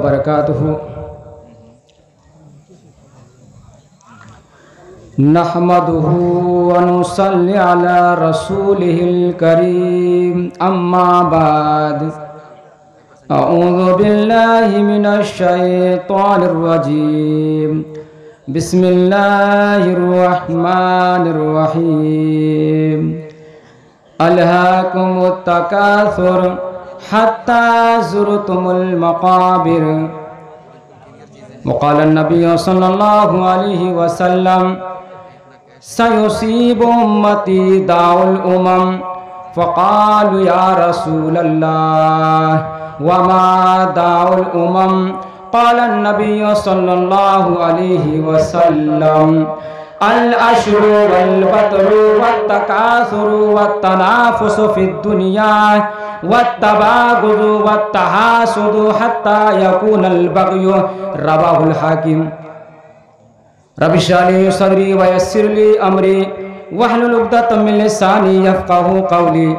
وبرکاتہ۔ نحمده ونصلي على رسوله الكريم، اما بعد، اعوذ بالله من الشیطان الرجیم، بسم اللہ الرحمن الرحیم۔ الہاکم التکاثر حتی زرتم المقابر، وقال النبی صلی اللہ علیہ وسلم سیصیب امتی داع الامم، فقالوا یا رسول اللہ وما داع الامم؟ قال النبی صلی اللہ علیہ وسلم العشر والبطر والتکاثر والتنافس فی الدنیا والتباغض والتحاسد حتی یکون البغی، رواہ الحاکم۔ رب اشرح لی صدری ویسر لی امری واحلل عقدۃ من لسانی یفقہوا قولی،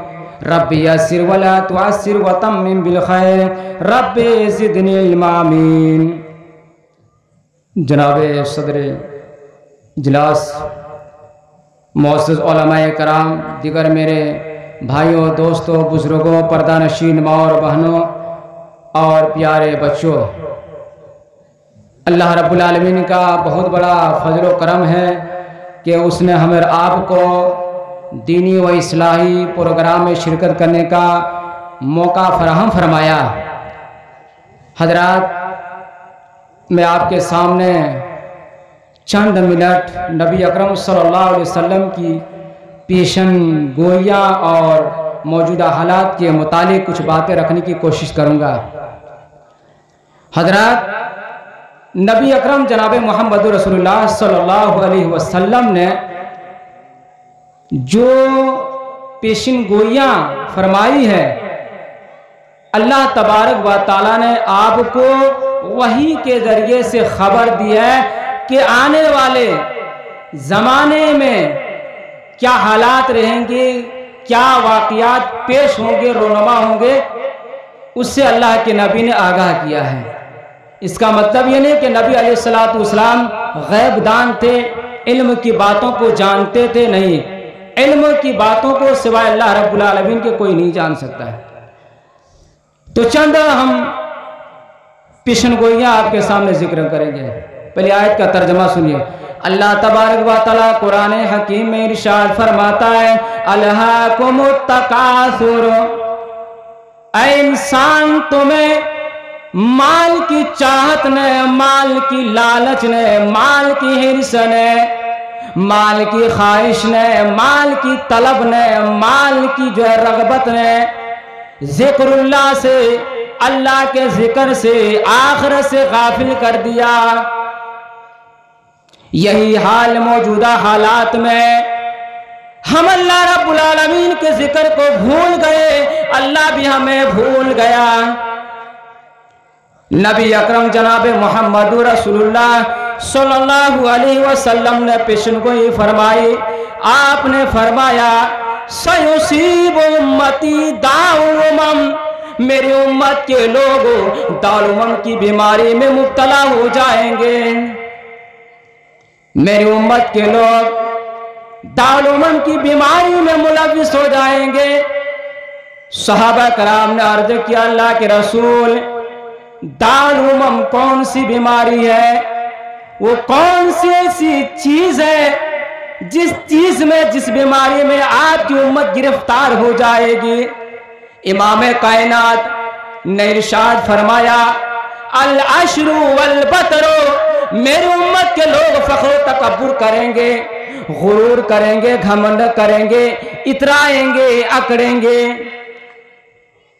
رب یسر ولا تعسر وتمم بالخیر، رب زدنی علما، آمین۔ جناب صدر اجلاس، معزز علماء کرام، دیگر میرے بھائیوں، دوستوں، بزرگوں، پردہ نشین ماں اور بہنوں اور پیارے بچوں، اللہ رب العالمین کا بہت بڑا فضل و کرم ہے کہ اس نے ہمیں آپ کو دینی و اصلاحی پروگرام میں شرکت کرنے کا موقع فراہم فرمایا۔ حضرات، میں آپ کے سامنے چند منٹ نبی اکرم صلی اللہ علیہ وسلم کی پیشن گوئیاں اور موجودہ حالات کے متعلق کچھ باتیں رکھنے کی کوشش کروں گا۔ حضرات، نبی اکرم جناب محمد رسول اللہ صلی اللہ علیہ وسلم نے جو پیشن گوئیاں فرمائی ہے، اللہ تبارک و تعالیٰ نے آپ کو وحی کے ذریعے سے خبر دی ہے کہ آنے والے زمانے میں کیا حالات رہیں گے، کیا واقعات پیش ہوں گے، رونما ہوں گے، اس سے اللہ کے نبی نے آگاہ کیا ہے۔ اس کا مطلب یہ نہیں کہ نبی علیہ السلام غیب دان تھے، علم کی باتوں کو جانتے تھے، نہیں، علم کی باتوں کو سوائے اللہ رب العالمین کے کوئی نہیں جان سکتا ہے۔ تو چند ہم پیشن گوئیاں آپ کے سامنے ذکر کریں گے۔ پہلی آیت کا ترجمہ سنیے۔ اللہ تبارک و تعالیٰ قرآن حکیم میں ارشاد فرماتا ہے الہاکم التکاثر، اے انسان، تمہیں مال کی چاہت نے، مال کی لالچ نے، مال کی حرص نے، مال کی خواہش نے، مال کی طلب نے، مال کی جو ہے رغبت نے، ذکر اللہ سے، اللہ کے ذکر سے، آخرت سے غافل کر دیا۔ یہی حال موجودہ حالات میں ہم اللہ رب العالمین کے ذکر کو بھول گئے، اللہ بھی ہمیں بھول گیا۔ نبی اکرم جناب محمد رسول اللہ صلی اللہ علیہ وسلم نے پیشن گوئی فرمائی۔ آپ نے فرمایا سیصیب امتی داع الامم، میری امت کے لوگ داع الامم کی بیماری میں مبتلا ہو جائیں گے، میری امت کے لوگ داع الامم کی بیماری میں ملوث ہو جائیں گے۔ صحابہ کرام نے عرض کیا اللہ کے رسول، داع الامم کون سی بیماری ہے؟ وہ کون سی ایسی چیز ہے جس چیز میں، جس بیماری میں آپ کی امت گرفتار ہو جائے گی؟ امام کائنات نے ارشاد فرمایا العشر والبطر، میری امت کے لوگ فخر و تکبر کریں گے، غرور کریں گے، گھمنڈ کریں گے، اترائیں گے، اکڑیں گے۔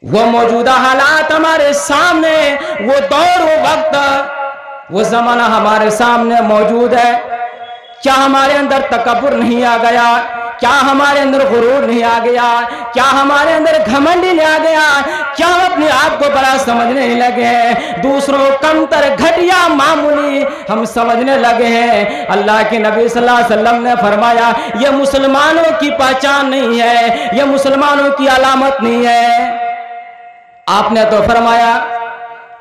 وہ موجودہ حالات ہمارے سامنے، وہ دور، وہ وقت، وہ زمانہ ہمارے سامنے موجود ہے۔ کیا ہمارے اندر تکبر نہیں آ گیا؟ کیا ہمارے اندر غرور نہیں آ گیا؟ کیا ہمارے اندر گھمنڈ نہیں آ گیا؟ کیا ہم اپنے آپ کو بڑا سمجھنے لگے ہیں؟ دوسروں کمتر، گھٹیا، معمولی ہم سمجھنے لگے ہیں۔ اللہ کے نبی صلی اللہ علیہ وسلم نے فرمایا یہ مسلمانوں کی پہچان نہیں ہے، یہ مسلمانوں کی علامت نہیں ہے۔ آپ نے تو فرمایا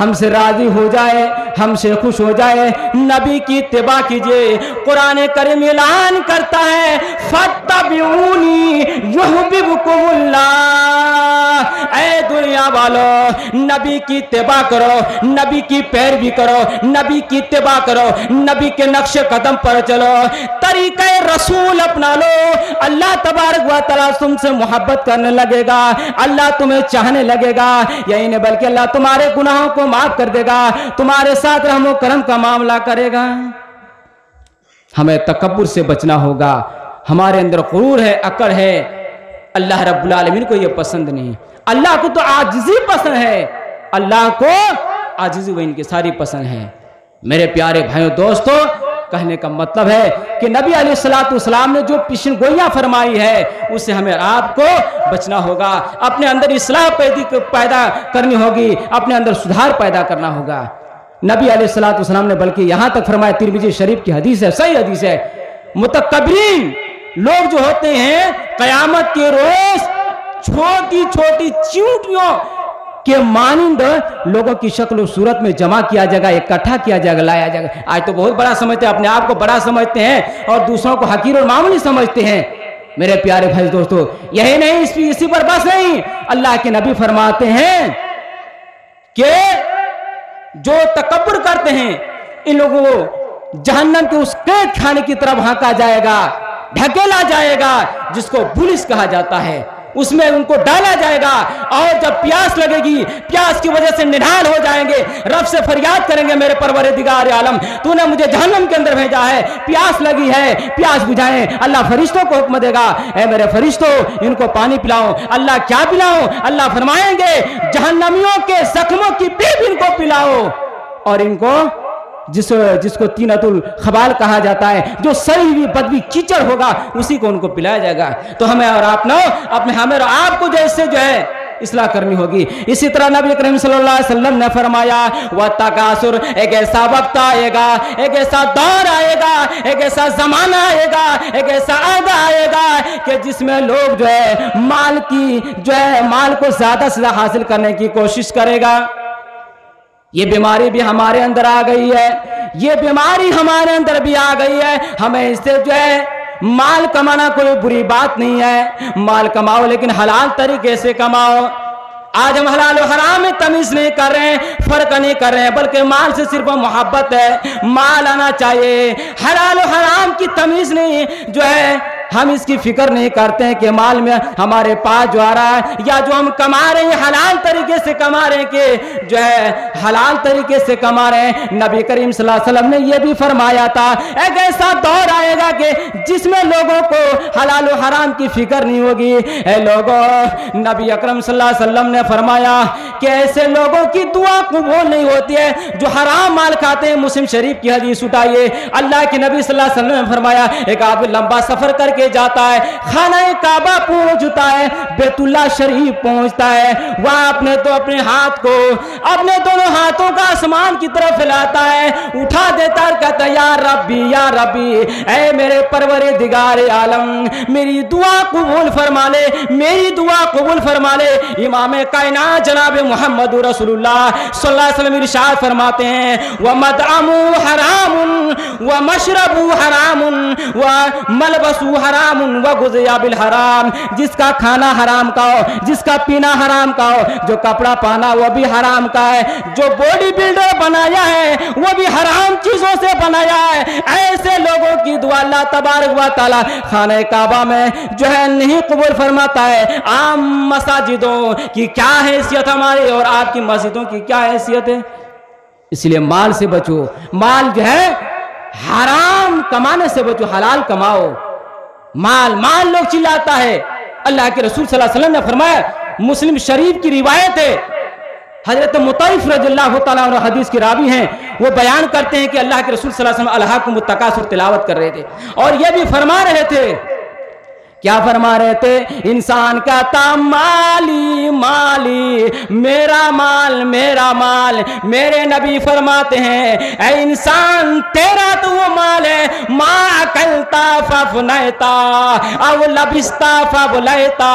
ہم سے راضی ہو جائے، ہم سے خوش ہو جائے، نبی کی اتباع کیجئے۔ قرآن کریم اعلان کرتا ہے فَاتَّبِعُونِی یُحْبِبْکُمُ اللہ۔ اے دنیا والو، نبی کی اتباع کرو، نبی کی پیروی کرو، نبی کی اتباع کرو، نبی کے نقش قدم پر چلو، طریقہ رسول اپنا لو، اللہ تبارک و تعالیٰ تم سے محبت کرنے لگے گا، اللہ تمہیں چاہنے لگے گا، یہی نہیں بلکہ اللہ تمہارے گناہوں کو معاف کر دے گا، تمہارے ساتھ رحم و کرم کا معاملہ کرے گا۔ ہمیں تکبر سے بچنا ہوگا، ہمارے اندر غرور ہے، اکڑ ہے، اللہ رب العالمین کو یہ پسند نہیں۔ اللہ کو تو عاجزی پسند ہے، اللہ کو عاجزی و انکساری پسند ہے۔ میرے پیارے بھائیوں دوستو، کہنے کا مطلب ہے کہ نبی علیہ السلام نے جو پیشن گوئیاں فرمائی ہے اس سے ہمیں آپ کو بچنا ہوگا، اپنے اندر اصلاح پیدا کرنی ہوگی، اپنے اندر سدھار پیدا کرنا ہوگا۔ نبی علیہ السلام نے بلکہ یہاں تک فرمایا، ترمذی شریف کی حدیث ہے، صحیح حدیث ہے، متکبرین لوگ جو ہوتے ہیں قیامت کے روز چھوٹی چھوٹی چیونٹیوں کہ مانند لوگوں کی شکل و صورت میں جمع کیا جائے گا، اکٹھا کیا جائے گا، لایا جائے گا۔ آج تو بہت بڑا سمجھتے ہیں، اپنے آپ کو بڑا سمجھتے ہیں اور دوسروں کو حقیر اور معمولی سمجھتے ہیں۔ میرے پیارے بھائی دوستو، یہی نہیں، اسی پر بس نہیں، اللہ کے نبی فرماتے ہیں کہ جو تکبر کرتے ہیں ان لوگوں کو جہنم کے اس قید خانے کی طرف ہانکا جائے گا، ڈھکیلا جائے گا، جس کو بولس کہا جاتا ہے، اس میں ان کو ڈالا جائے گا، اور جب پیاس لگے گی، پیاس کی وجہ سے نڈھال ہو جائیں گے، رب سے فریاد کریں گے، میرے پروردگار عالم تو نے مجھے جہنم کے اندر بھیجا ہے، پیاس لگی ہے، پیاس بجھائیں۔ اللہ فرشتوں کو حکم دے گا، اے میرے فرشتوں ان کو پانی پلاؤ۔ اللہ کیا پلاؤ؟ اللہ فرمائیں گے جہنمیوں کے زخموں کی پیپ ان کو پلاؤ، اور ان کو جس کو طینۃ الخبال کہا جاتا ہے، جو سڑی ہوئی بدبی کیچڑ ہوگا، اسی کو ان کو پلایا جائے گا۔ تو ہمیں اور آپ کو جو اس سے جو ہے اصلاح کرنی ہوگی۔ اسی طرح نبی کریم صلی اللہ علیہ وسلم نے فرمایا وَالتَّکَاثُرُ، ایک ایسا وقت آئے گا، ایک ایسا دور آئے گا، ایک ایسا زمانہ آئے گا، ایک ایسا عہد آئے گا کہ جس میں لوگ جو ہے مال کو زیادہ سے زیادہ حاصل کرنے کی کوشش کرے گا۔ یہ بیماری بھی ہمارے اندر آ گئی ہے، یہ بیماری ہمارے اندر بھی آ گئی ہے۔ ہمیں اس سے جو ہے مال کمانا کوئی بری بات نہیں ہے، مال کماؤ لیکن حلال طریقے سے کماؤ۔ آج ہم حلال و حرام میں تمیز نہیں کر رہے ہیں، فرق نہیں کر رہے ہیں، بلکہ مال سے صرف محبت ہے، مال آنا چاہیے، حلال و حرام کی تمیز نہیں جو ہے ہم اس کی فکر نہیں کرتے ہیں کہ مال میں ہمارے پاس جو آ رہا ہے یا جو ہم کما رہے ہیں حلال طریقے سے کما رہے ہیں کہ جو ہے حلال طریقے سے کما رہے ہیں۔ نبی کریم صلی اللہ علیہ وسلم نے یہ بھی فرمایا تھا ایک ایسا دور آئے گا کہ جس میں لوگوں کو حلال و حرام کی فکر نہیں ہوگی۔ اے لوگوں، نبی اکرم صلی اللہ علیہ وسلم نے فرمایا کہ ایسے لوگوں کی دعا قبول نہیں ہوتی ہے جو حرام مال کھاتے ہیں۔ مسلم شریف کی حدیث اٹھائیے، اللہ کے نبی صلی اللہ علیہ وسلم نے فرمایا ایک آدمی لمبا سفر کر کے جاتا ہے، خانہ کعبہ پہنچتا ہے، بیت اللہ شریف پہنچتا ہے، وہاں اپنے دونوں ہاتھوں کا آسمان کی طرف پھیلاتا ہے، اٹھا دیتا ہے، کہتا ہے یا ربی یا ربی، اے میرے پروردگار عالم میری دعا قبول فرما لے، میری دعا قبول فرما لے۔ امام کائنات جناب محمد رسول اللہ صلی اللہ علیہ وسلم ارشاد فرماتے ہیں وَمَطْعَمُهُ حَرَامٌ وَمَشْرَبُهُ حَرَامٌ وَمَلْبَسُهُ حرام وَغُذِيَ بِالْحَرَام، جس کا کھانا حرام کا ہو، جس کا پینا حرام کا ہو، جو کپڑا پہنا وہ بھی حرام کا ہے، جو باڈی بلڈر بنایا ہے وہ بھی حرام چیزوں سے بنایا ہے۔ ایسے لوگوں کی دعا اللہ تبارک و تعالی خانہ کعبہ میں جو ہے نہیں قبول فرماتا ہے۔ عام مساجدوں کی کیا حیثیت ہماری اور آپ کی مسجدوں کی کیا حیثیت ہے؟ اس لیے مال سے بچو، مال جو ہے حرام کمانے سے بچو، حلال کماؤ۔ مال لوگ چلاتا ہے، اللہ کے رسول صلی اللہ علیہ وسلم نے فرمایا، مسلم شریف کی روایت ہے، حضرت مطیف رضی اللہ تعالیٰ عنہ حدیث کی راوی ہیں، وہ بیان کرتے ہیں کہ اللہ کے رسول صلی اللہ علیہ وسلم الہاکم التکاثر تلاوت کر رہے تھے اور یہ بھی فرما رہے تھے کیا فرما رہے تھے؟ انسان کہتا مالی مالی، میرا مال میرا مال۔ میرے نبی فرماتے ہیں اے انسان تیرا تو وہ مال ہے، ما اکلتا فافنیتا او لبستا فابلیتا۔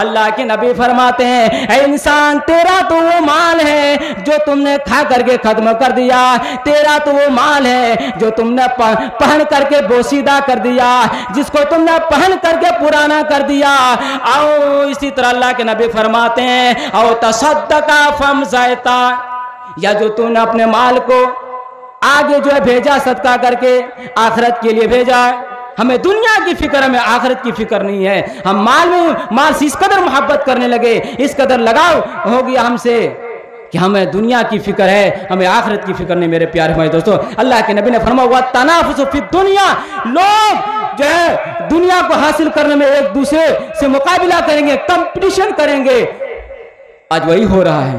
اللہ کے نبی فرماتے ہیں اے انسان تیرا تو وہ مال ہے جو تم نے کھا کر کے ختم کر دیا، تیرا تو وہ مال ہے جو تم نے پہن کر کے بوسیدہ کر دیا، جس کو تم نے پہن کر کے پرانا کر دیا۔ او اسی طرح اللہ کے نبی فرماتے ہیں او تصدقا فمزیتا، یا جو تم نے اپنے مال کو آگے جو ہے بھیجا صدقہ کر کے، آخرت کے لیے بھیجا۔ ہمیں دنیا کی فکر، ہمیں آخرت کی فکر نہیں ہے۔ ہم مال سے اس قدر محبت کرنے لگے، اس قدر لگاؤ ہو گیا ہم سے کہ ہمیں دنیا کی فکر ہے، ہمیں آخرت کی فکر نہیں۔ میرے پیارے بھائی دوستو، اللہ کے نبی نے فرمایا وَالتَّنَافُسُ فِي الدُّنْيَا، لوگ جو ہے دنیا کو حاصل کرنے میں ایک دوسرے سے مقابلہ کریں گے، کمپٹیشن کریں گے۔ آج وہی ہو رہا ہے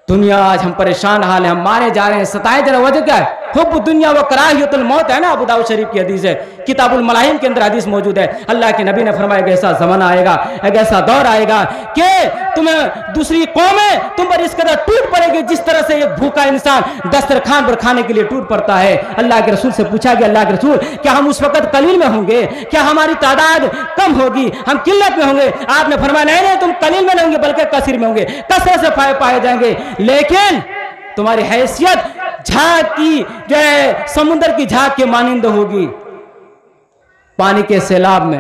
دنیا، آج ہم پریشان حال ہیں، ہم مارے جا رہے ہیں، ستائے جا رہے ہیں۔ وجہ کیا ہے؟ حب دنیا و کراہیت الموت ہے نا، ابو داؤد شریف کی حدیث ہے، کتاب الملاہم کے اندر حدیث موجود ہے۔ اللہ کے نبی نے فرمایا کہ ایسا زمانہ آئے گا، ایک ایسا دور آئے گا کہ تمہیں دوسری قومیں تم پر اس قدر ٹوٹ پڑے گی جس طرح سے ایک بھوکا انسان دسترخوان پر کھانے کے لیے ٹوٹ پڑتا ہے۔ اللہ کے رسول سے پوچھا گیا اللہ کے رسول کیا ہم اس وقت قلیل میں ہوں گے؟ کیا ہماری تعداد کم ہوگی؟ ہم قلت میں ہوں گے؟ آپ نے فرمایا نہیں نہیں، تم قلیل میں نہیں ہوں گے بلکہ کثیر میں ہوں گے، کثرت سے پائے جائیں گے، لیکن تمہاری حیثیت جھاگ کی جو ہے سمندر کی جھاگ کے مانند ہوگی۔ پانی کے سیلاب میں،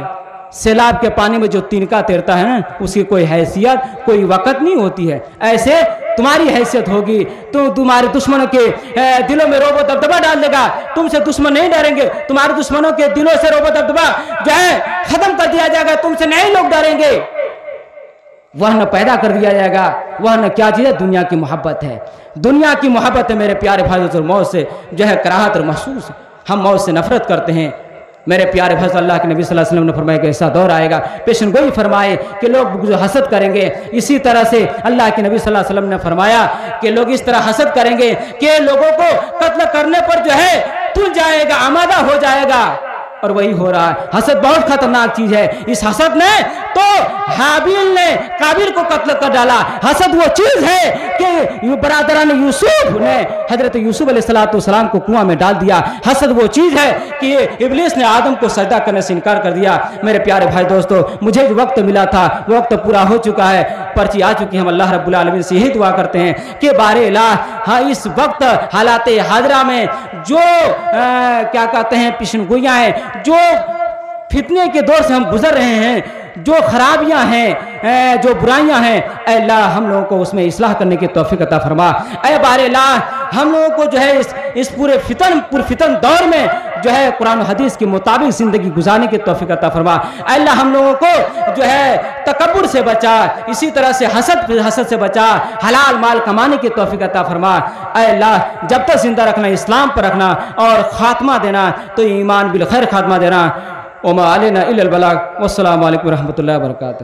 سیلاب کے پانی میں جو تنکا تیرتا ہے اس کی کوئی حیثیت، کوئی وقت نہیں ہوتی ہے، ایسے تمہاری حیثیت ہوگی۔ تو تمہارے دشمنوں کے دلوں میں رعب و دبدبہ ڈال دے گا، تم سے دشمن نہیں ڈریں گے، تمہارے دشمنوں کے دلوں سے رعب و دبدبہ جو ہے ختم کر دیا جائے گا، تم سے نہیں لوگ ڈریں گے، وہن پیدا کر دیا جائے گا۔ وہن کیا چیز ہے؟ دنیا کی محبت ہے، دنیا کی محبت ہے۔ میرے پیارے بھائی اور موت سے جو ہے کراہت اور محسوس ہے، ہم موت سے نفرت کرتے ہیں۔ میرے پیارے بھائی، اللہ کے نبی صلی اللہ علیہ وسلم نے فرمایا کہ ایسا دور آئے گا، پیشن گوئی فرمائے کہ لوگ جو حسد کریں گے، اسی طرح سے اللہ کے نبی صلی اللہ علیہ وسلم نے فرمایا کہ لوگ اس طرح حسد کریں گے کہ لوگوں کو قتل کرنے پر جو ہے تل جائے گا، آمادہ ہو جائے گا، اور وہی ہو رہا ہے۔ حسد بہت خطرناک چیز ہے۔ اس حسد نے تو حابیل نے قابیل کو قتل کر ڈالا۔ حسد وہ چیز ہے کہ برادران یوسف نے حضرت یوسف علیہ السلام کو کنواں میں ڈال دیا۔ حسد وہ چیز ہے کہ ابلیس نے آدم کو سجدہ کرنے سے انکار کر دیا۔ میرے پیارے بھائی دوستو، مجھے جو وقت ملا تھا وہ وقت پورا ہو چکا ہے، پرچی آ چکی ہے۔ ہم اللہ رب العالمین سے یہی دعا کرتے ہیں کہ بار الہ ہاں اس وقت حالات حاضرہ میں جو کیا کہتے ہیں پیشن گوئیاں ہیں، جو فتنے کے دور سے ہم گزر رہے ہیں، جو خرابیاں ہیں، جو برائیاں ہیں، اے اللہ ہم لوگوں کو اس میں اصلاح کرنے کی توفیق عطا فرما۔ اے بار الہ ہم لوگوں کو جو ہے اس پورے فتن دور میں جو ہے قرآن و حدیث کے مطابق زندگی گزارنے کی توفیق عطا فرما۔ اے اللہ ہم لوگوں کو جو ہے تکبر سے بچا، اسی طرح سے حسد سے بچا، حلال مال کمانے کی توفیق عطا فرما۔ اے اللہ جب تک زندہ رکھنا، اسلام پر رکھنا اور خاتمہ دینا تو ایمان بالخیر خاتمہ دینا۔ وما علینا الا البلاغ۔ والسلام علیکم ورحمۃ اللہ وبرکاتہ۔